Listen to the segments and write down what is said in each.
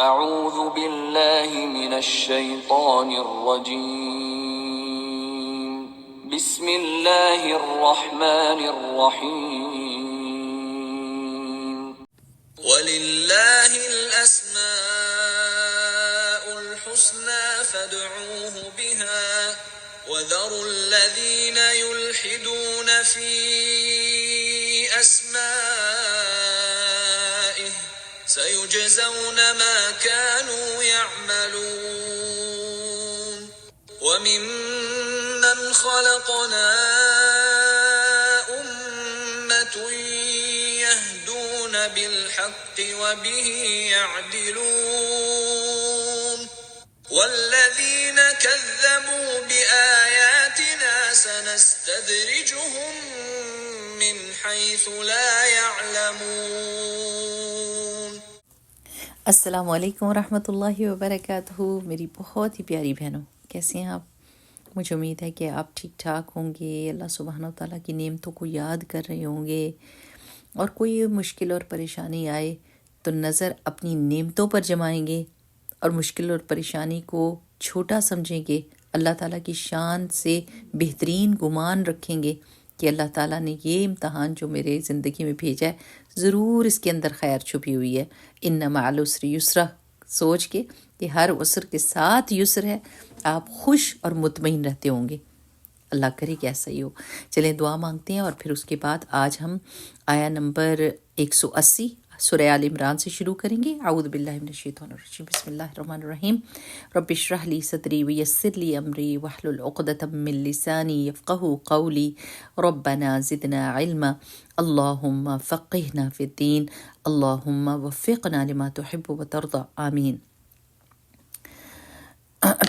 اعوذ باللہ من الشیطان الرجیم بسم اللہ الرحمن الرحیم وَلِلَّهِ الْأَسْمَاءُ الْحُسْنَى فَادْعُوهُ بِهَا وَذَرُوا الَّذِينَ يُلْحِدُونَ فِي أَسْمَائِهِ سَيُجْزَوْنَ مَا كَانُوا يَعْمَلُونَ وَمِمَّنْ خَلَقْنَا بالحق وبه يعدلون والذين كذبوا بآياتنا سنستدرجهم من حيث لا يعلمون۔ السلام علیکم ورحمۃ اللہ وبرکاتہ۔ میری بہت ہی پیاری بہنوں، کیسے ہیں آپ؟ مجھے امید ہے کہ آپ ٹھیک ٹھاک ہوں گے، اللہ سبحانہ وتعالیٰ کی نعمتوں کو یاد کر رہے ہوں گے، اور کوئی مشکل اور پریشانی آئے تو نظر اپنی نعمتوں پر جمائیں گے اور مشکل اور پریشانی کو چھوٹا سمجھیں گے، اللہ تعالیٰ کی شان سے بہترین گمان رکھیں گے کہ اللہ تعالیٰ نے یہ امتحان جو میرے زندگی میں بھیجا ہے ضرور اس کے اندر خیر چھپی ہوئی ہے۔ ان مع العسر یسرا، سوچ کے کہ ہر عسر کے ساتھ یسر ہے، آپ خوش اور مطمئن رہتے ہوں گے۔ اللہ کرے کہ ایسا ہی ہو۔ چلیں دعا مانگتے ہیں اور پھر اس کے بعد آج ہم آیا نمبر 180 سورہ آل عمران سے شروع کریں گے۔ اعوذ باللہ من الشیطان الرجیم، بسم اللہ الرحمن الرحیم۔ رب اشرح لی صدری ویسر لی امری واحلل عقدۃ من لسانی یفقہوا قولی ربنا زدنا علما اللہم فقہنا فی الدین اللہم وفقنا لما تحب وترضى آمین۔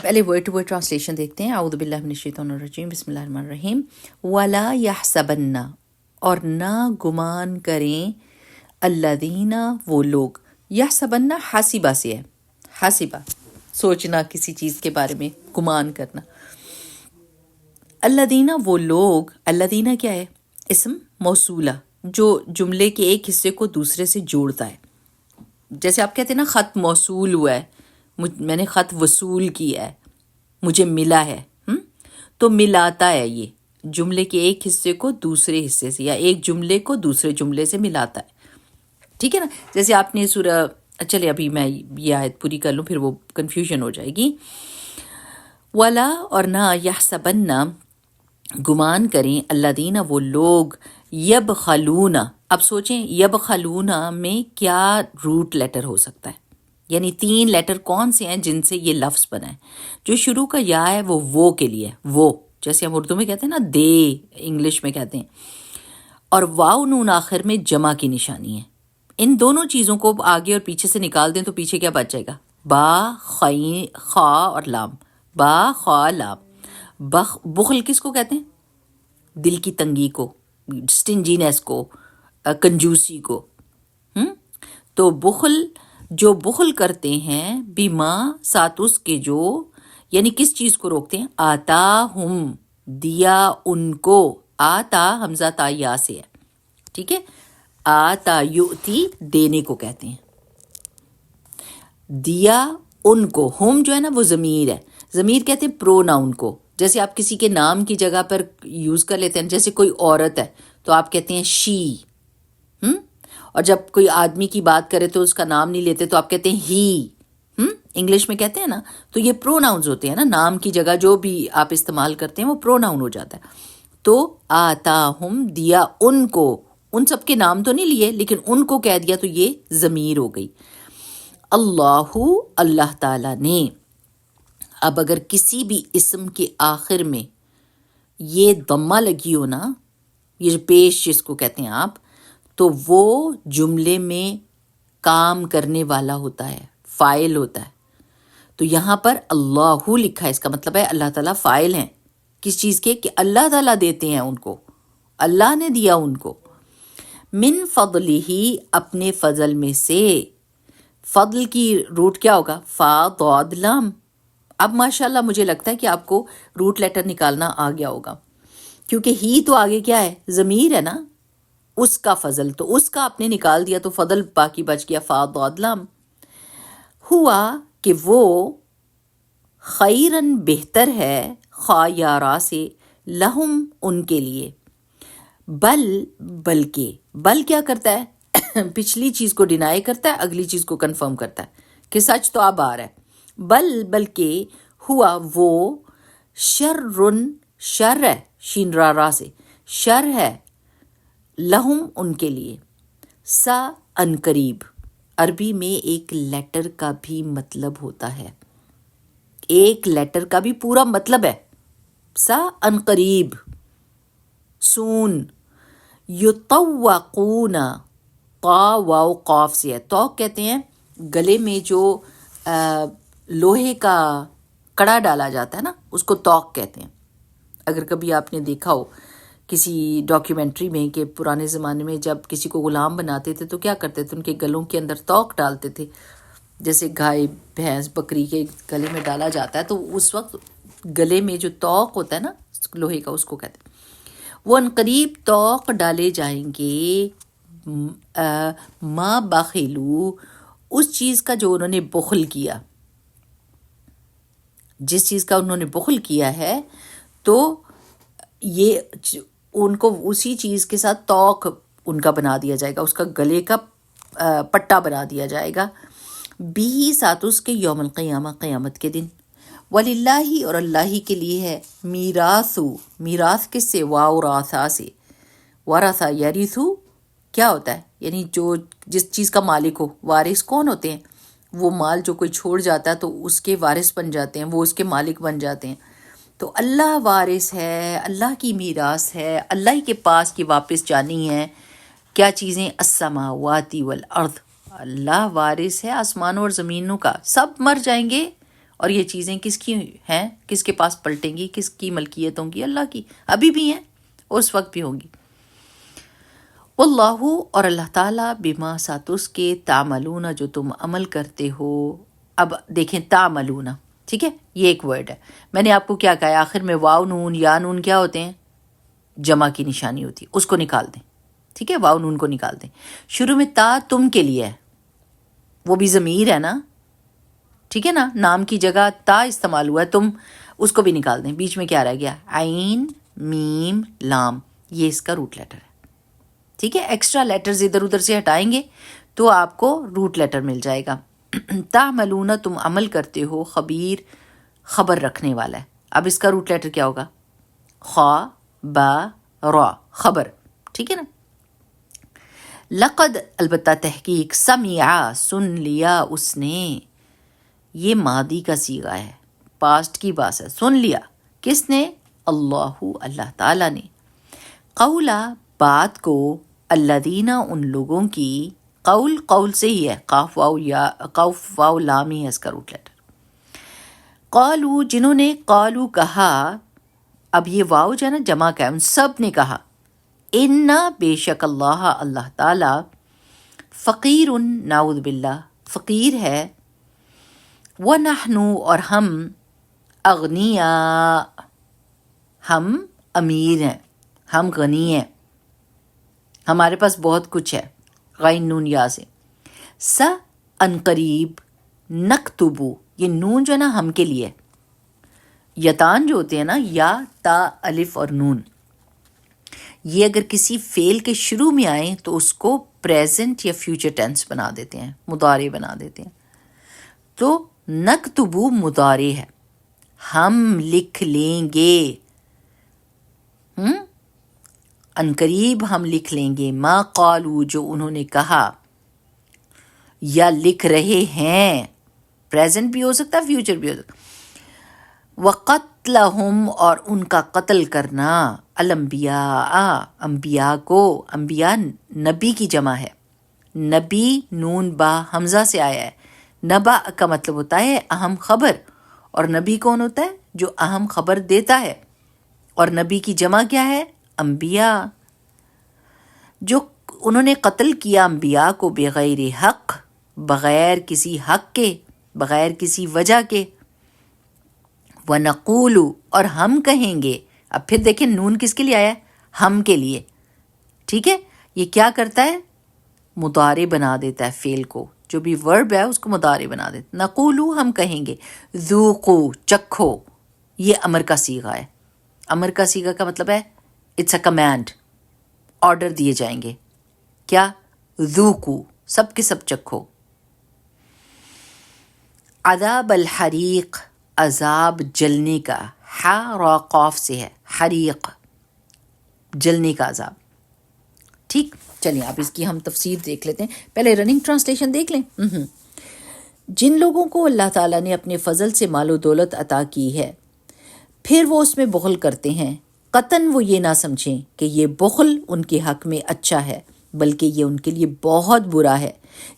پہلے ورڈ ٹو ورڈ ٹرانسلیشن دیکھتے ہیں۔ اعوذ باللہ من الشیطان الرجیم، بسم اللہ الرحمن الرحیم۔ وَلَا يَحْسَبَنَّ، اور نہ گمان کریں، الذین، وہ لوگ، یحسبن حاسبہ سے ہے، حاسبہ سوچنا کسی چیز کے بارے میں، گمان کرنا۔ الذین، وہ لوگ، الذین کیا ہے؟ اسم موصولہ جو جملے کے ایک حصے کو دوسرے سے جوڑتا ہے۔ جیسے آپ کہتے ہیں نا خط موصول ہوا ہے، میں نے خط وصول کیا ہے، مجھے ملا ہے، تو ملاتا ہے، یہ جملے کے ایک حصے کو دوسرے حصے سے، یا ایک جملے کو دوسرے جملے سے ملاتا ہے، ٹھیک ہے نا؟ جیسے آپ نے سورہ، چلے ابھی میں یہ آیت پوری کر لوں پھر وہ کنفیوژن ہو جائے گی۔ ولا، اور نہ، یحسبن، گمان کریں، الذین، وہ لوگ، یبخلون، اب سوچیں یبخلون میں کیا روٹ لیٹر ہو سکتا ہے، یعنی 3 لیٹر کون سے ہیں جن سے یہ لفظ بنا ہے؟ جو شروع کا یا ہے وہ کے لیے، وہ جیسے ہم اردو میں کہتے ہیں نا دے، انگلش میں کہتے ہیں، اور واو نون آخر میں جمع کی نشانی ہے۔ ان دونوں چیزوں کو آگے اور پیچھے سے نکال دیں تو پیچھے کیا بچ جائے گا؟ با، خا اور لام، با، خا، لام۔ بخل کس کو کہتے ہیں؟ دل کی تنگی کو، سٹنجینس کو، کنجوسی کو۔ تو بخل، جو بخل کرتے ہیں، بیما، ساتھ اس کے جو، یعنی کس چیز کو روکتے ہیں؟ آتا ہم، دیا ان کو، آتا حمزہ تا یا سے ہے، ٹھیک ہے؟ آتا یؤتی، دینے کو کہتے ہیں، دیا ان کو، ہم جو ہے نا وہ ضمیر ہے، ضمیر کہتے ہیں پروناؤن کو۔ جیسے آپ کسی کے نام کی جگہ پر یوز کر لیتے ہیں، جیسے کوئی عورت ہے تو آپ کہتے ہیں شی، اور جب کوئی آدمی کی بات کرے تو اس کا نام نہیں لیتے تو آپ کہتے ہیں ہی، انگلش میں کہتے ہیں نا، تو یہ پروناؤنز ہوتے ہیں نا، نام کی جگہ جو بھی آپ استعمال کرتے ہیں وہ پروناؤن ہو جاتا ہے۔ تو آتا ہم، دیا ان کو، ان سب کے نام تو نہیں لیے لیکن ان کو کہہ دیا تو یہ ضمیر ہو گئی۔ اللہ، اللہ تعالیٰ نے۔ اب اگر کسی بھی اسم کے آخر میں یہ ضمہ لگی ہو نا، یہ جو پیش جس کو کہتے ہیں آپ، تو وہ جملے میں کام کرنے والا ہوتا ہے، فاعل ہوتا ہے۔ تو یہاں پر اللہ لکھا ہے، اس کا مطلب ہے اللہ تعالیٰ فاعل ہیں کس چیز کے؟ کہ اللہ تعالیٰ دیتے ہیں ان کو، اللہ نے دیا ان کو۔ من فضلہ، اپنے فضل میں سے۔ فضل کی روٹ کیا ہوگا؟ فا، ضاد، لام۔ اب ماشاءاللہ مجھے لگتا ہے کہ آپ کو روٹ لیٹر نکالنا آ گیا ہوگا، کیونکہ ہی تو آگے کیا ہے؟ ضمیر ہے نا، اس کا فضل، تو اس کا آپ نے نکال دیا تو فضل باقی بچ گیا، فا، ضاد، لام۔ ہوا کہ وہ خیرن بہتر ہے خواہ یا را سے لہم ان کے لیے، بلکہ بل کیا کرتا ہے پچھلی چیز کو ڈینائی کرتا ہے، اگلی چیز کو کنفرم کرتا ہے کہ سچ تو اب آ رہا ہے، بلکہ ہوا وہ شر ہے شین را سے شر ہے لہم ان کے لیے، سا ان قریب عربی میں ایک لیٹر کا بھی مطلب ہوتا ہے، ایک لیٹر کا بھی پورا مطلب ہے سا ان قریب، سون یطوقون، طا واو قاف سے ہے، توق کہتے ہیں گلے میں جو لوہے کا کڑا ڈالا جاتا ہے نا، اس کو توق کہتے ہیں۔ اگر کبھی آپ نے دیکھا ہو کسی ڈاکیومنٹری میں کہ پرانے زمانے میں جب کسی کو غلام بناتے تھے تو کیا کرتے تھے، ان کے گلوں کے اندر توق ڈالتے تھے، جیسے گائے بھینس بکری کے گلے میں ڈالا جاتا ہے، تو اس وقت گلے میں جو توق ہوتا ہے نا لوہے کا، اس کو کہتے ہیں۔ وہ عنقریب توق ڈالے جائیں گے ما بخلو، اس چیز کا جو انہوں نے بخل کیا، جس چیز کا انہوں نے بخل کیا ہے تو یہ ان کو اسی چیز کے ساتھ توق ان کا بنا دیا جائے گا، اس کا گلے کا پٹا بنا دیا جائے گا، بھی ساتھ اس کے یوم القیامہ قیامت کے دن۔ وَلِلَّهِ، اور اللہ ہی کے لیے ہے، میراث کس سے، واو راثا سے، ورثہ یریثو کیا ہوتا ہے، یعنی جو جس چیز کا مالک ہو، وارث کون ہوتے ہیں، وہ مال جو کوئی چھوڑ جاتا ہے تو اس کے وارث بن جاتے ہیں، وہ اس کے مالک بن جاتے ہیں، تو اللہ وارث ہے، اللہ کی میراث ہے، اللہ ہی کے پاس کی واپس جانی ہے کیا چیزیں، السماوات والارض، اللہ وارث ہے آسمانوں اور زمینوں کا، سب مر جائیں گے اور یہ چیزیں کس کی ہیں، کس کے پاس پلٹیں گی، کس کی ملکیت ہوں گی، اللہ کی، ابھی بھی ہیں اور اس وقت بھی ہوں گی۔ واللہ، اور اللہ تعالیٰ، بما ساتھ اس کے، تعملون جو تم عمل کرتے ہو۔ اب دیکھیں تعملون، ٹھیک ہے، یہ ایک ورڈ ہے، میں نے آپ کو کیا کہا ہے، آخر میں واو نون یا نون کیا ہوتے ہیں، جمع کی نشانی ہوتی ہے، اس کو نکال دیں، ٹھیک ہے، واو نون کو نکال دیں۔ شروع میں تا تم کے لیے ہے، وہ بھی ضمیر ہے نا، ٹھیک ہے نا، نام کی جگہ تا استعمال ہوا ہے، تم اس کو بھی نکال دیں، بیچ میں کیا رہ گیا، عین میم لام، یہ اس کا روٹ لیٹر ہے، ٹھیک ہے، ایکسٹرا لیٹرز ادھر ادھر سے ہٹائیں گے تو آپ کو روٹ لیٹر مل جائے گا۔ تعملون، تم عمل کرتے ہو، خبیر خبر رکھنے والا ہے، اب اس کا روٹ لیٹر کیا ہوگا، خا با را، خبر، ٹھیک ہے نا۔ لقد، البتہ تحقیق، سمعا، سن لیا اس نے، یہ ماضی کا صیغہ ہے، پاسٹ کی بات ہے، سن لیا کس نے، اللہ تعالیٰ نے، قولا، بات کو، الذین، ان لوگوں کی، قول سے ہی ہے، قاف واو لام ہی ہے اس کا روٹ لیٹر، قالو، جنہوں نے، قالو کہا، اب یہ واو جو ہے نا جمع کا ہے، ان سب نے کہا، انا، بے شک اللہ تعالیٰ، فقیر، نعوذ باللہ، فقیر ہے، وَنَحْنُ، اور ہم، اغنیاء، ہم امیر ہیں، ہم غنی ہیں، ہمارے پاس بہت کچھ ہے، غین نون یا سے، ان قریب، نکتبو، یہ نون جو ہے نا ہم کے لیے، یتان جو ہوتے ہیں نا، یا تا الف اور نون، یہ اگر کسی فعل کے شروع میں آئیں تو اس کو پریزنٹ یا فیوچر ٹینس بنا دیتے ہیں، مضارع بنا دیتے ہیں، تو نکتبو مضارع ہے، ہم لکھ لیں گے، ان قریب ہم لکھ لیں گے، ما قالو، جو انہوں نے کہا، یا لکھ رہے ہیں، پریزنٹ بھی ہو سکتا ہے، فیوچر بھی ہو سکتا ہے، وَقَتْلَهُمْ، اور ان کا قتل کرنا، الانبیاء، انبیاء کو، انبیاء نبی کی جمع ہے، نبی نون با حمزہ سے آیا ہے، نبا کا مطلب ہوتا ہے اہم خبر، اور نبی کون ہوتا ہے، جو اہم خبر دیتا ہے، اور نبی کی جمع کیا ہے، انبیاء، جو انہوں نے قتل کیا انبیاء کو، بغیر حق، بغیر کسی حق کے، بغیر کسی وجہ کے، وَنَقُولُ، اور ہم کہیں گے، اب پھر دیکھیں نون کس کے لیے آیا ہے، ہم کے لیے، ٹھیک ہے، یہ کیا کرتا ہے، مضارع بنا دیتا ہے فعل کو، جو بھی ورب ہے اس کو مضارع بنا دیں. نقولو ہم کہیں گے، ذوقو چکھو. یہ امر کا صیغہ ہے. امر کا صیغہ کا مطلب ہے اٹس اے کمانڈ، آرڈر دیے جائیں گے. کیا؟ ذوقو، سب کے سب چکھو. عذاب الحریق، عذاب جلنے کا. ہا را قاف سے ہے، حریق جلنے کا عذاب. ٹھیک، چلیے اب اس کی ہم تفسیر دیکھ لیتے ہیں. پہلے رننگ ٹرانسلیشن دیکھ لیں. جن لوگوں کو اللہ تعالیٰ نے اپنے فضل سے مال و دولت عطا کی ہے پھر وہ اس میں بخل کرتے ہیں، قطعاً وہ یہ نہ سمجھیں کہ یہ بخل ان کے حق میں اچھا ہے، بلکہ یہ ان کے لیے بہت برا ہے.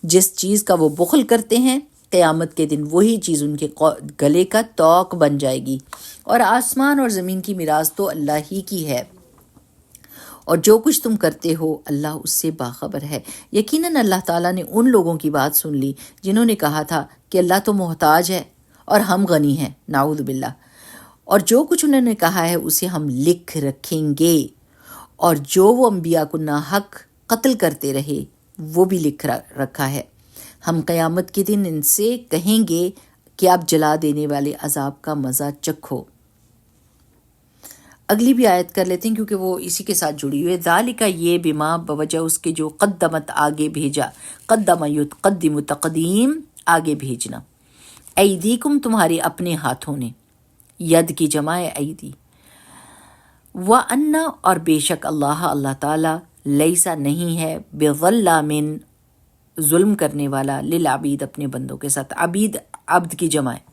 جس چیز کا وہ بخل کرتے ہیں قیامت کے دن وہی چیز ان کے گلے کا طوق بن جائے گی. اور آسمان اور زمین کی میراث تو اللہ ہی کی ہے، اور جو کچھ تم کرتے ہو اللہ اس سے باخبر ہے. یقیناً اللہ تعالیٰ نے ان لوگوں کی بات سن لی جنہوں نے کہا تھا کہ اللہ تو محتاج ہے اور ہم غنی ہیں، نعوذ باللہ. اور جو کچھ انہوں نے کہا ہے اسے ہم لکھ رکھیں گے، اور جو وہ انبیاء کو ناحق قتل کرتے رہے وہ بھی لکھ رکھا ہے. ہم قیامت کے دن ان سے کہیں گے کہ آپ جلا دینے والے عذاب کا مزہ چکھو. اگلی بھی آیت کر لیتے ہیں کیونکہ وہ اسی کے ساتھ جڑی ہوئی ہے. ذالک، یہ بما بوجہ اس کے جو قدمت آگے بھیجا، قدم یقدم تقدیم آگے بھیجنا، ایدیکم تمہارے اپنے ہاتھوں نے، ید کی جمع ہے ایدی. وَأَنَّ اور بے شک اللہ تعالیٰ لیسا نہیں ہے بظلام ظلم کرنے والا للعبید اپنے بندوں کے ساتھ. عبید عبد کی جمع ہے.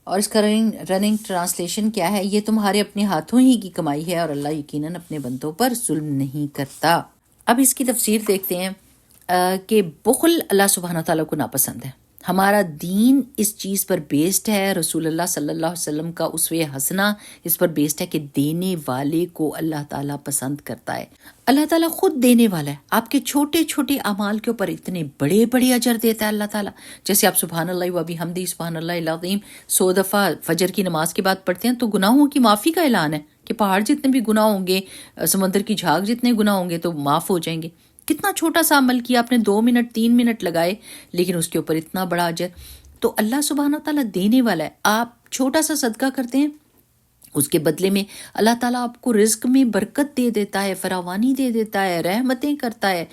اور اس کا رننگ ٹرانسلیشن کیا ہے؟ یہ تمہارے اپنے ہاتھوں ہی کی کمائی ہے اور اللہ یقیناً اپنے بندوں پر ظلم نہیں کرتا. اب اس کی تفسیر دیکھتے ہیں کہ بخل اللہ سبحانہ تعالیٰ کو ناپسند ہے. ہمارا دین اس چیز پر بیسڈ ہے، رسول اللہ صلی اللہ علیہ وسلم کا اسوہ حسنہ اس پر بیسڈ ہے کہ دینے والے کو اللہ تعالیٰ پسند کرتا ہے. اللہ تعالیٰ خود دینے والا ہے. آپ کے چھوٹے چھوٹے اعمال کے اوپر اتنے بڑے بڑے اجر دیتا ہے اللہ تعالیٰ. جیسے آپ سبحان اللہ و بحمدہ سبحان اللہ العظیم 100 دفعہ فجر کی نماز کے بعد پڑھتے ہیں تو گناہوں کی معافی کا اعلان ہے کہ پہاڑ جتنے بھی گناہ ہوں گے، سمندر کی جھاگ جتنے گناہ ہوں گے تو معاف ہو جائیں گے. کتنا چھوٹا سا عمل کیا آپ نے، 2 منٹ 3 منٹ لگائے لیکن اس کے اوپر اتنا بڑا اجر. تو اللہ سبحانہ تعالیٰ دینے والا ہے. آپ چھوٹا سا صدقہ کرتے ہیں، اس کے بدلے میں اللہ تعالیٰ آپ کو رزق میں برکت دے دیتا ہے، فراوانی دے دیتا ہے، رحمتیں کرتا ہے.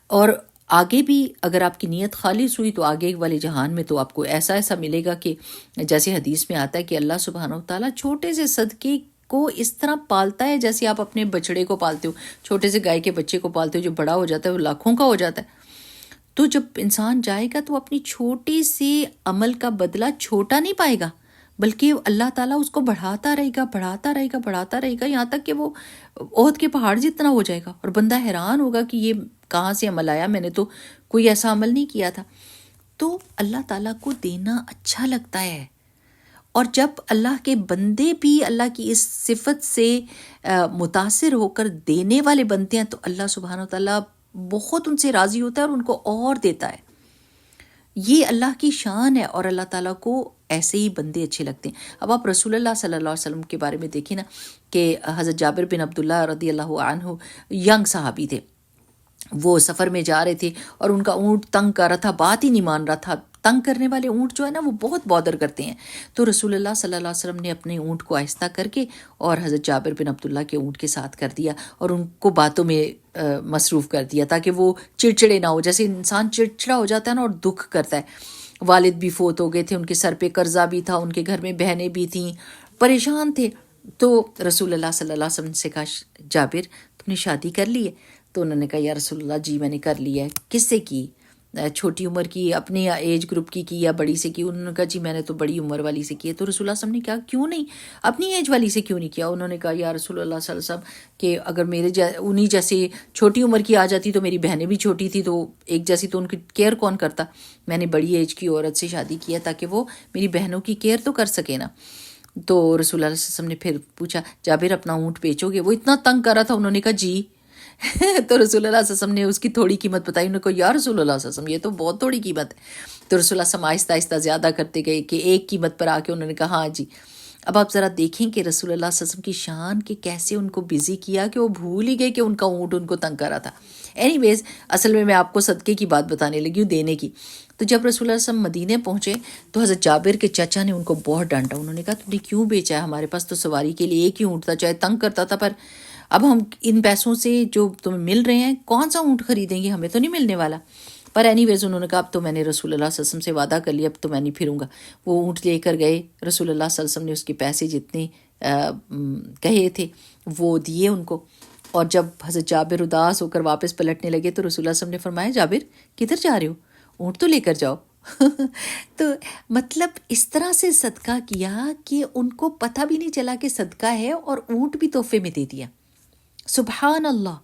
اور آگے بھی اگر آپ کی نیت خالص ہوئی تو آگے والے جہان میں تو آپ کو ایسا ملے گا کہ جیسے حدیث میں آتا ہے کہ اللہ سبحانہ تعالیٰ چھوٹے سے صدقے کو اس طرح پالتا ہے جیسے آپ اپنے بچڑے کو پالتے ہو، چھوٹے سے گائے کے بچے کو پالتے ہو، جو بڑا ہو جاتا ہے وہ لاکھوں کا ہو جاتا ہے. تو جب انسان جائے گا تو اپنی چھوٹی سے عمل کا بدلہ چھوٹا نہیں پائے گا، بلکہ اللہ تعالیٰ اس کو بڑھاتا رہے گا یہاں تک کہ وہ احد کے پہاڑ جتنا ہو جائے گا. اور بندہ حیران ہوگا کہ یہ کہاں سے عمل آیا، میں نے تو کوئی ایسا عمل نہیں کیا تھا. تو اللہ تعالیٰ کو دینا اچھا لگتا ہے. اور جب اللہ کے بندے بھی اللہ کی اس صفت سے متاثر ہو کر دینے والے بنتے ہیں تو اللہ سبحانہ وتعالیٰ بہت ان سے راضی ہوتا ہے اور ان کو اور دیتا ہے. یہ اللہ کی شان ہے اور اللہ تعالیٰ کو ایسے ہی بندے اچھے لگتے ہیں. اب آپ رسول اللہ صلی اللہ علیہ وسلم کے بارے میں دیکھیں نا کہ حضرت جابر بن عبداللہ رضی اللہ عنہ ینگ صحابی تھے. وہ سفر میں جا رہے تھے اور ان کا اونٹ تنگ کر رہا تھا، بات ہی نہیں مان رہا تھا. تنگ کرنے والے اونٹ جو ہے نا وہ بہت بادر کرتے ہیں. تو رسول اللہ صلی اللہ علیہ وسلم نے اپنے اونٹ کو آہستہ کر کے اور حضرت جابر بن عبداللہ کے اونٹ کے ساتھ کر دیا اور ان کو باتوں میں مصروف کر دیا تاکہ وہ چڑچڑے نہ ہو. جیسے انسان چڑچڑا ہو جاتا ہے نا اور دکھ کرتا ہے. والد بھی فوت ہو گئے تھے، ان کے سر پہ قرضہ بھی تھا، ان کے گھر میں بہنیں بھی تھیں، پریشان تھے. تو رسول اللہ صلی اللہ علیہ وسلم سے کہا جابر تم نے شادی کر لی ہے؟ تو انہوں نے کہا یا رسول اللہ جی میں نے کر لی ہے. کس سے کی؟ چھوٹی عمر کی، اپنے ایج گروپ کی یا بڑی سے کی؟ انہوں نے کہا جی میں نے تو بڑی عمر والی سے کی ہے. تو رسول اللہ صلی اللہ علیہ وسلم نے کہا کیوں نہیں اپنی ایج والی سے کیوں نہیں کیا؟ انہوں نے کہا یا رسول اللہ صلی اللہ علیہ وسلم کہ اگر میرے انہی جیسے چھوٹی عمر کی آ جاتی تو میری بہنیں بھی چھوٹی تھی تو ایک جیسی، تو ان کی کیئر کون کرتا؟ میں نے بڑی ایج کی عورت سے شادی کیا تاکہ وہ میری بہنوں کی کیئر تو کر سکے نا. تو رسول اللہ صلی اللہ علیہ وسلم نے پھر پوچھا جابر اپنا اونٹ بیچو گے؟ وہ اتنا تنگ کر رہا تھا. انہوں نے کہا جی. تو رسول اللہ صلی اللہ علیہ وسلم نے اس کی تھوڑی قیمت بتائی. انہوں نے کہا یا رسول اللہ صلی اللہ علیہ وسلم یہ تو بہت تھوڑی قیمت ہے. تو رسول اللہ صلی اللہ علیہ وسلم آہستہ آہستہ زیادہ کرتے گئے کہ ایک قیمت پر آ کے انہوں نے کہا ہاں جی. اب آپ ذرا دیکھیں کہ رسول اللہ صلی اللہ علیہ وسلم کی شان کہ کیسے ان کو بزی کیا کہ وہ بھول ہی گئے کہ ان کا اونٹ ان کو تنگ کر رہا تھا. اینی ویز اصل میں آپ کو صدقے کی بات بتانے لگی ہوں، دینے کی. تو جب رسول اللہ صلی اللہ علیہ وسلم مدینے پہنچے تو حضرت جابر کے چچا نے ان کو بہت ڈانٹا. انہوں نے کہا تم نے کیوں بیچا ہے؟ ہمارے پاس تو سواری کے لیے ایک ہی اونٹ تھا، چاہے تنگ کرتا تھا، پر اب ہم ان پیسوں سے جو تمہیں مل رہے ہیں کون سا اونٹ خریدیں گے؟ ہمیں تو نہیں ملنے والا. پر اینی ویز انہوں نے کہا اب تو میں نے رسول اللہ صلی اللہ علیہ وسلم سے وعدہ کر لیا، اب تو میں نہیں پھروں گا. وہ اونٹ لے کر گئے. رسول اللہ صلی اللہ علیہ وسلم نے اس کے پیسے جتنے کہے تھے وہ دیے ان کو. اور جب حضرت جابر اداس ہو کر واپس پلٹنے لگے تو رسول اللہ صلی اللہ علیہ وسلم نے فرمایا جابر کدھر جا رہے ہو؟ اونٹ تو لے کر جاؤ. تو مطلب اس طرح سے صدقہ کیا کہ ان کو پتہ بھی نہیں چلا کہ صدقہ ہے، اور اونٹ بھی تحفے میں دے دیا. سبحان اللہ.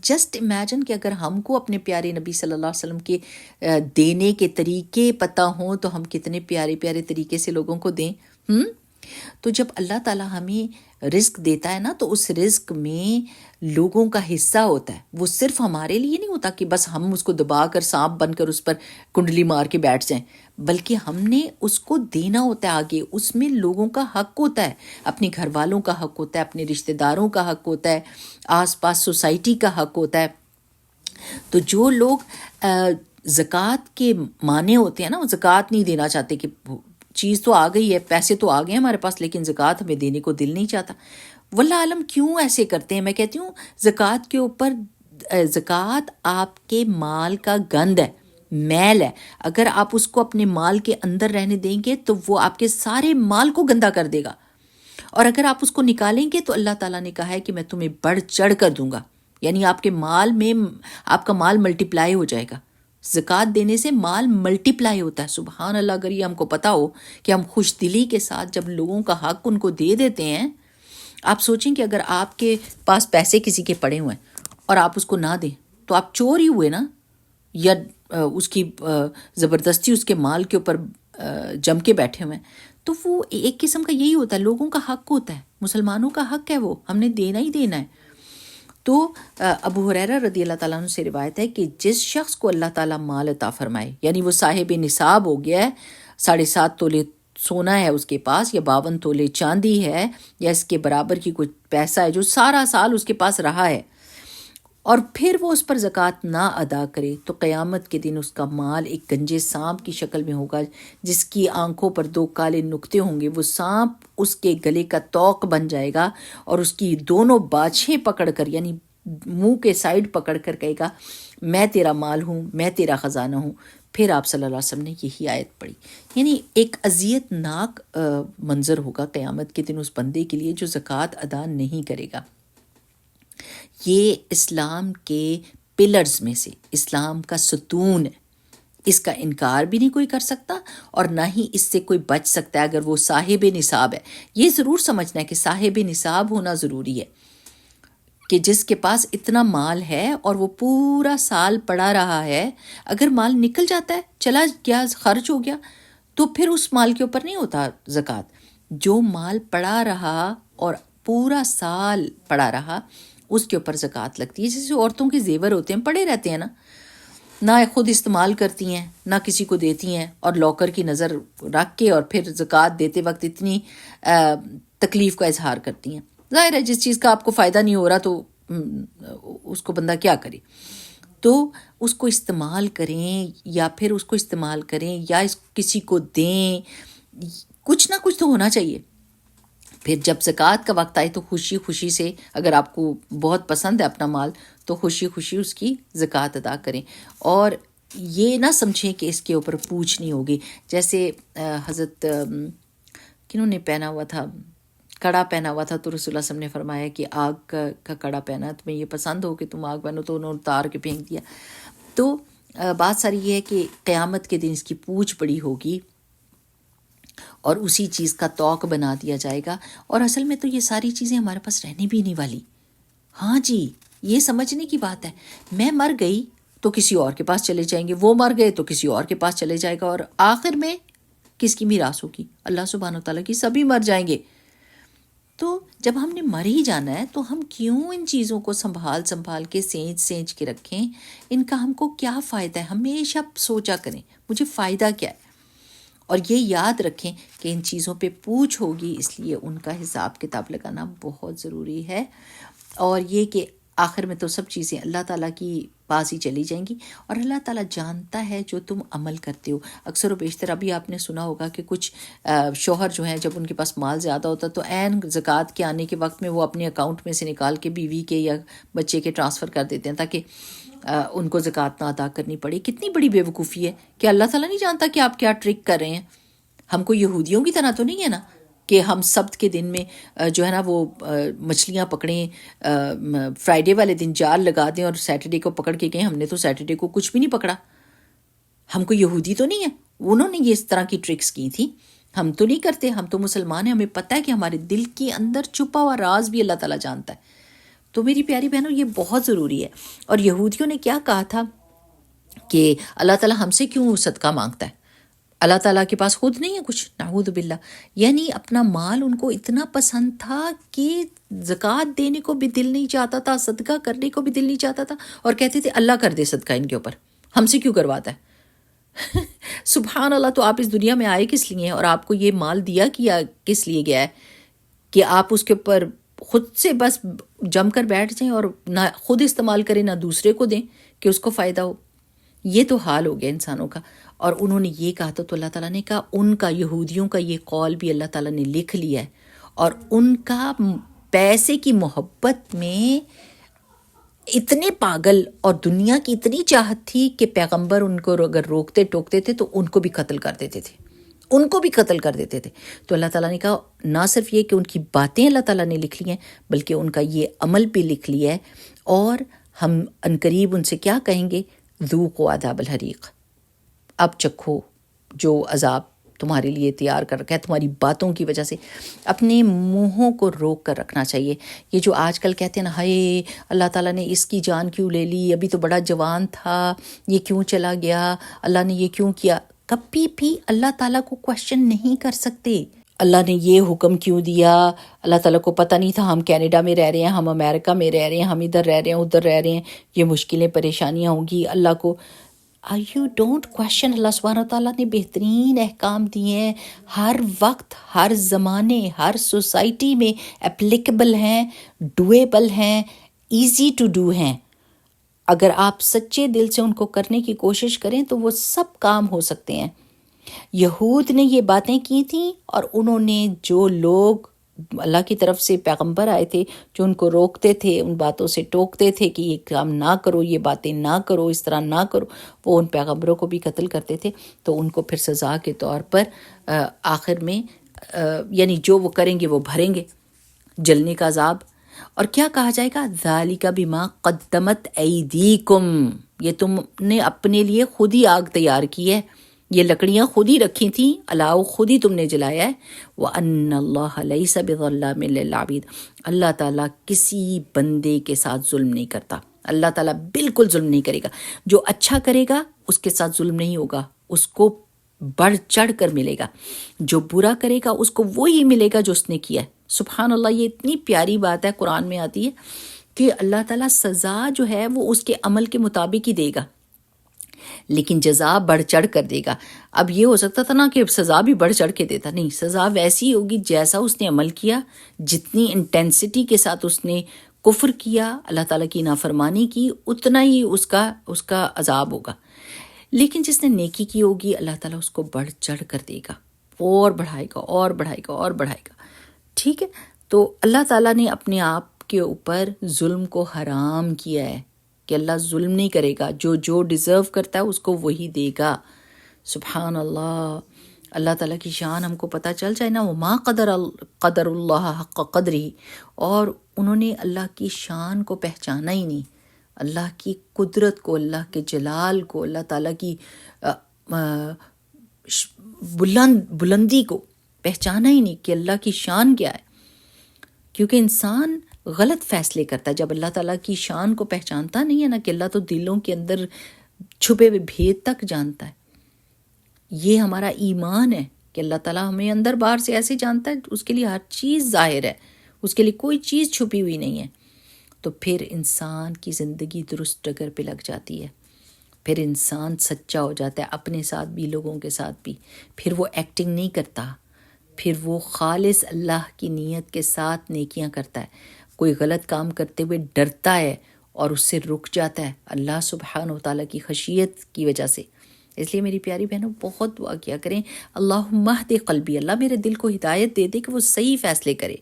جسٹ امیجن کہ اگر ہم کو اپنے پیارے نبی صلی اللہ علیہ وسلم کے دینے کے طریقے پتہ ہوں تو ہم کتنے پیارے پیارے طریقے سے لوگوں کو دیں. تو جب اللہ تعالیٰ ہمیں رزق دیتا ہے نا تو اس رزق میں لوگوں کا حصہ ہوتا ہے. وہ صرف ہمارے لیے نہیں ہوتا کہ بس ہم اس کو دبا کر سانپ بن کر اس پر کنڈلی مار کے بیٹھ جائیں، بلکہ ہم نے اس کو دینا ہوتا ہے آگے. اس میں لوگوں کا حق ہوتا ہے، اپنے گھر والوں کا حق ہوتا ہے، اپنے رشتہ داروں کا حق ہوتا ہے، آس پاس سوسائٹی کا حق ہوتا ہے. تو جو لوگ زکوٰۃ کے مانے ہوتے ہیں نا، وہ زکوٰۃ نہیں دینا چاہتے کہ چیز تو آ گئی ہے، پیسے تو آ گئے ہیں ہمارے پاس، لیکن زکوٰۃ ہمیں دینے کو دل نہیں چاہتا. واللہ عالم کیوں ایسے کرتے ہیں. میں کہتی ہوں زکوٰۃ کے اوپر، زکوٰۃ آپ کے مال کا گند ہے، میل ہے. اگر آپ اس کو اپنے مال کے اندر رہنے دیں گے تو وہ آپ کے سارے مال کو گندا کر دے گا، اور اگر آپ اس کو نکالیں گے تو اللہ تعالیٰ نے کہا ہے کہ میں تمہیں بڑھ چڑھ کر دوں گا. یعنی آپ کے مال میں آپ کا مال ملٹیپلائی ہو جائے گا. زکوٰۃ دینے سے مال ملٹیپلائی ہوتا ہے. سبحان اللہ. اگر یہ ہم کو پتہ ہو کہ ہم خوش دلی کے ساتھ جب لوگوں کا حق ان کو دے دیتے ہیں. آپ سوچیں کہ اگر آپ کے پاس پیسے کسی کے پڑے ہوئے ہیں اور آپ اس کو نہ دیں تو آپ چور ہی ہوئے نا، یا اس کی زبردستی اس کے مال کے اوپر جم کے بیٹھے ہوئے ہیں. تو وہ ایک قسم کا یہی ہوتا ہے، لوگوں کا حق ہوتا ہے، مسلمانوں کا حق ہے، وہ ہم نے دینا ہی دینا ہے. تو ابو ہریرہ رضی اللہ تعالیٰ عنہ سے روایت ہے کہ جس شخص کو اللہ تعالیٰ مال عطا فرمائے، یعنی وہ صاحب نصاب ہو گیا ہے، 7.5 تولے سونا ہے اس کے پاس، یا 52 تولے چاندی ہے، یا اس کے برابر کی کچھ پیسہ ہے جو سارا سال اس کے پاس رہا ہے، اور پھر وہ اس پر زکوٰۃ نہ ادا کرے، تو قیامت کے دن اس کا مال ایک گنجے سانپ کی شکل میں ہوگا، جس کی آنکھوں پر 2 کالے نقطے ہوں گے. وہ سانپ اس کے گلے کا توق بن جائے گا اور اس کی دونوں باچھیں پکڑ کر، یعنی منہ کے سائڈ پکڑ کر کہے گا میں تیرا مال ہوں، میں تیرا خزانہ ہوں. پھر آپ صلی اللہ علیہ وسلم نے یہی آیت پڑھی. یعنی ایک اذیت ناک منظر ہوگا قیامت کے دن اس بندے کے لیے جو زکوٰۃ ادا نہیں کرے گا. یہ اسلام کے پلرز میں سے، اسلام کا ستون ہے. اس کا انکار بھی نہیں کوئی کر سکتا، اور نہ ہی اس سے کوئی بچ سکتا ہے اگر وہ صاحب نصاب ہے. یہ ضرور سمجھنا ہے کہ صاحب نصاب ہونا ضروری ہے، کہ جس کے پاس اتنا مال ہے اور وہ پورا سال پڑا رہا ہے. اگر مال نکل جاتا ہے، چلا گیا، خرچ ہو گیا، تو پھر اس مال کے اوپر نہیں ہوتا زکوٰۃ. جو مال پڑا رہا اور پورا سال پڑا رہا اس کے اوپر زکوٰۃ لگتی ہے. جیسے عورتوں کے زیور ہوتے ہیں، پڑے رہتے ہیں نا، نہ خود استعمال کرتی ہیں نہ کسی کو دیتی ہیں، اور لاکر کی نظر رکھ کے اور پھر زکوٰۃ دیتے وقت اتنی تکلیف کا اظہار کرتی ہیں. ظاہر ہے جس چیز کا آپ کو فائدہ نہیں ہو رہا تو اس کو بندہ کیا کرے. تو اس کو استعمال کریں، یا پھر اس کو استعمال کریں یا کسی کو دیں، کچھ نہ کچھ تو ہونا چاہیے. پھر جب زکوٰۃ کا وقت آئے تو خوشی خوشی سے، اگر آپ کو بہت پسند ہے اپنا مال تو خوشی خوشی اس کی زکوٰۃ ادا کریں. اور یہ نہ سمجھیں کہ اس کے اوپر پوچھ نہیں ہوگی. جیسے حضرت کنہوں نے پہنا ہوا تھا، کڑا پہنا ہوا تھا، تو رسول اللہ صلی اللہ علیہ وسلم نے فرمایا کہ آگ کا کڑا پہنا، تمہیں یہ پسند ہو کہ تم آگ پہنو، تو انہوں نے اتار کے پھینک دیا. تو بات ساری یہ ہے کہ قیامت کے دن اس کی پوچھ بڑی ہوگی اور اسی چیز کا توق بنا دیا جائے گا. اور اصل میں تو یہ ساری چیزیں ہمارے پاس رہنے بھی نہیں والی. ہاں جی، یہ سمجھنے کی بات ہے. میں مر گئی تو کسی اور کے پاس چلے جائیں گے، وہ مر گئے تو کسی اور کے پاس چلے جائے گا، اور آخر میں کس کی میراث ہوگی؟ اللہ سبحانہ وتعالیٰ کی. سبھی مر جائیں گے. تو جب ہم نے مر ہی جانا ہے تو ہم کیوں ان چیزوں کو سنبھال کے سینچ کے رکھیں؟ ان کا ہم کو کیا فائدہ ہے؟ ہمیشہ سوچا کریں مجھے فائدہ کیا ہے. اور یہ یاد رکھیں کہ ان چیزوں پہ پوچھ ہوگی، اس لیے ان کا حساب کتاب لگانا بہت ضروری ہے. اور یہ کہ آخر میں تو سب چیزیں اللہ تعالیٰ کی پاس ہی چلی جائیں گی، اور اللہ تعالیٰ جانتا ہے جو تم عمل کرتے ہو۔ اکثر و بیشتر ابھی آپ نے سنا ہوگا کہ کچھ شوہر جو ہیں جب ان کے پاس مال زیادہ ہوتا تو عین زکوٰۃ کے آنے کے وقت میں وہ اپنے اکاؤنٹ میں سے نکال کے بیوی کے یا بچے کے ٹرانسفر کر دیتے ہیں تاکہ ان کو زکوٰۃ نہ ادا کرنی پڑے۔ کتنی بڑی بے وقوفی ہے کہ اللہ تعالیٰ نہیں جانتا کہ آپ کیا ٹرک کر رہے ہیں۔ ہم کو یہودیوں کی طرح تو نہیں ہے نا کہ ہم سبت کے دن میں جو ہے نا وہ مچھلیاں پکڑیں، فرائیڈے والے دن جال لگا دیں اور سیٹرڈے کو پکڑ کے گئے۔ ہم نے تو سیٹرڈے کو کچھ بھی نہیں پکڑا۔ ہم کو یہودی تو نہیں ہے، انہوں نے یہ اس طرح کی ٹرکس کی تھی، ہم تو نہیں کرتے۔ ہم تو مسلمان ہیں، ہمیں پتہ ہے کہ ہمارے دل کے اندر چھپا ہوا راز بھی اللہ تعالیٰ جانتا ہے۔ تو میری پیاری بہنوں، یہ بہت ضروری ہے۔ اور یہودیوں نے کیا کہا تھا کہ اللہ تعالیٰ ہم سے کیوں صدقہ مانگتا ہے؟ اللہ تعالیٰ کے پاس خود نہیں ہے کچھ، نعوذ باللہ۔ یعنی اپنا مال ان کو اتنا پسند تھا کہ زکوٰۃ دینے کو بھی دل نہیں چاہتا تھا، صدقہ کرنے کو بھی دل نہیں چاہتا تھا، اور کہتے تھے اللہ کر دے صدقہ ان کے اوپر، ہم سے کیوں کرواتا ہے؟ سبحان اللہ۔ تو آپ اس دنیا میں آئے کس لیے ہیں، اور آپ کو یہ مال دیا کیا کس لیے گیا ہے کہ آپ اس کے اوپر خود سے بس جم کر بیٹھ جائیں اور نہ خود استعمال کریں نہ دوسرے کو دیں کہ اس کو فائدہ ہو؟ یہ تو حال ہو گیا انسانوں کا۔ اور انہوں نے یہ کہا تو اللہ تعالیٰ نے کہا، ان کا یہودیوں کا یہ قول بھی اللہ تعالیٰ نے لکھ لیا ہے، اور ان کا پیسے کی محبت میں اتنے پاگل اور دنیا کی اتنی چاہت تھی کہ پیغمبر ان کو اگر روکتے ٹوکتے تھے تو ان کو بھی قتل کر دیتے تھے، ان کو بھی قتل کر دیتے تھے۔ تو اللہ تعالیٰ نے کہا نہ صرف یہ کہ ان کی باتیں اللہ تعالیٰ نے لکھ لی ہیں، بلکہ ان کا یہ عمل بھی لکھ لیا ہے، اور ہم عنقریب ان سے کیا کہیں گے؟ ذوقوا عذاب الحریق، اب چکھو جو عذاب تمہارے لیے تیار کر رکھا ہے تمہاری باتوں کی وجہ سے۔ اپنے منہوں کو روک کر رکھنا چاہیے۔ یہ جو آج کل کہتے ہیں نا، ہائے اللہ تعالیٰ نے اس کی جان کیوں لے لی، ابھی تو بڑا جوان تھا، یہ کیوں چلا گیا، اللہ نے یہ کیوں کیا؟ کبھی بھی اللہ تعالیٰ کو کوشچن نہیں کر سکتے۔ اللہ نے یہ حکم کیوں دیا؟ اللہ تعالیٰ کو پتہ نہیں تھا ہم کینیڈا میں رہ رہے ہیں، ہم امریکہ میں رہ رہے ہیں، ہم ادھر رہ رہے ہیں ادھر رہ رہے ہیں، یہ مشکلیں پریشانیاں ہوں گی؟ اللہ کو you don't question۔ اللہ سبحانہ تعالیٰ نے بہترین احکام دیے ہیں، ہر وقت، ہر زمانے، ہر سوسائٹی میں اپلیکیبل ہیں، ڈویبل ہیں، ایزی ٹو ڈو ہیں۔ اگر آپ سچے دل سے ان کو کرنے کی کوشش کریں تو وہ سب کام ہو سکتے ہیں۔ یہود نے یہ باتیں کی تھیں، اور انہوں نے جو لوگ اللہ کی طرف سے پیغمبر آئے تھے جو ان کو روکتے تھے، ان باتوں سے ٹوکتے تھے کہ یہ کام نہ کرو، یہ باتیں نہ کرو، اس طرح نہ کرو، وہ ان پیغمبروں کو بھی قتل کرتے تھے۔ تو ان کو پھر سزا کے طور پر آخر میں یعنی جو وہ کریں گے وہ بھریں گے، جلنے کا عذاب۔ اور کیا کہا جائے گا؟ ذالک بما قدمت ایدیکم، یہ تم نے اپنے لیے خود ہی آگ تیار کی ہے، یہ لکڑیاں خود ہی رکھی تھیں، الاؤ خود ہی تم نے جلایا ہے۔ وَأَنَّ اللَّهَ لَيْسَ بِظَلَّامٍ لِّلْعَبِيدِ، اللہ تعالیٰ کسی بندے کے ساتھ ظلم نہیں کرتا، اللہ تعالیٰ بالکل ظلم نہیں کرے گا۔ جو اچھا کرے گا اس کے ساتھ ظلم نہیں ہوگا، اس کو بڑھ چڑھ کر ملے گا۔ جو برا کرے گا اس کو وہی ملے گا جو اس نے کیا ہے۔ سبحان اللہ، یہ اتنی پیاری بات ہے، قرآن میں آتی ہے کہ اللہ تعالیٰ سزا جو ہے وہ اس کے عمل کے مطابق ہی دے گا، لیکن جزا بڑھ چڑھ کر دے گا۔ اب یہ ہو سکتا تھا نا کہ سزا بھی بڑھ چڑھ کے دیتا، نہیں، سزا ویسی ہوگی جیسا اس نے عمل کیا، جتنی انٹینسٹی کے ساتھ اس نے کفر کیا، اللہ تعالیٰ کی نافرمانی کی، اتنا ہی اس کا عذاب ہوگا۔ لیکن جس نے نیکی کی ہوگی اللہ تعالیٰ اس کو بڑھ چڑھ کر دے گا، اور بڑھائے گا اور بڑھائے گا اور بڑھائے گا۔ ٹھیک ہے، تو اللہ تعالیٰ نے اپنے آپ کے اوپر ظلم کو حرام کیا ہے کہ اللہ ظلم نہیں کرے گا، جو ڈیزرو کرتا ہے اس کو وہی دے گا۔ سبحان اللہ، اللہ تعالیٰ کی شان ہم کو پتہ چل جائے نا، وما قدر اللہ حق قدری، اور انہوں نے اللہ کی شان کو پہچانا ہی نہیں، اللہ کی قدرت کو، اللہ کے جلال کو، اللہ تعالیٰ کی بلندی کو پہچانا ہی نہیں کہ اللہ کی شان کیا ہے۔ کیونکہ انسان غلط فیصلے کرتا ہے جب اللہ تعالیٰ کی شان کو پہچانتا نہیں ہے نا، کہ اللہ تو دلوں کے اندر چھپے ہوئے بھید تک جانتا ہے۔ یہ ہمارا ایمان ہے کہ اللہ تعالیٰ ہمیں اندر باہر سے ایسے جانتا ہے، اس کے لیے ہر چیز ظاہر ہے، اس کے لیے کوئی چیز چھپی ہوئی نہیں ہے۔ تو پھر انسان کی زندگی درست ڈگر پہ لگ جاتی ہے، پھر انسان سچا ہو جاتا ہے، اپنے ساتھ بھی لوگوں کے ساتھ بھی، پھر وہ ایکٹنگ نہیں کرتا، پھر وہ خالص اللہ کی نیت کے ساتھ نیکیاں کرتا ہے، کوئی غلط کام کرتے ہوئے ڈرتا ہے اور اس سے رک جاتا ہے اللہ سبحانہ و تعالیٰ کی خشیت کی وجہ سے. اس لیے میری پیاری بہنوں بہت دعا کیا کریں اللہم اہد قلبی، اللہ میرے دل کو ہدایت دے دے کہ وہ صحیح فیصلے کرے.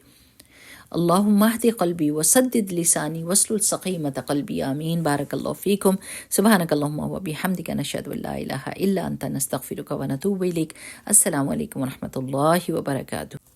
اللہم اہد قلبی وسدد لسانی واسلل سقیمۃ قلبی، آمین. بارک اللہ فیکم. سبحانک اللہم و بحمدک، نشہد ان لا الہ الا انت، نستغفرک ونتوب الیک. السلام علیکم ورحمۃ اللہ وبرکاتہ.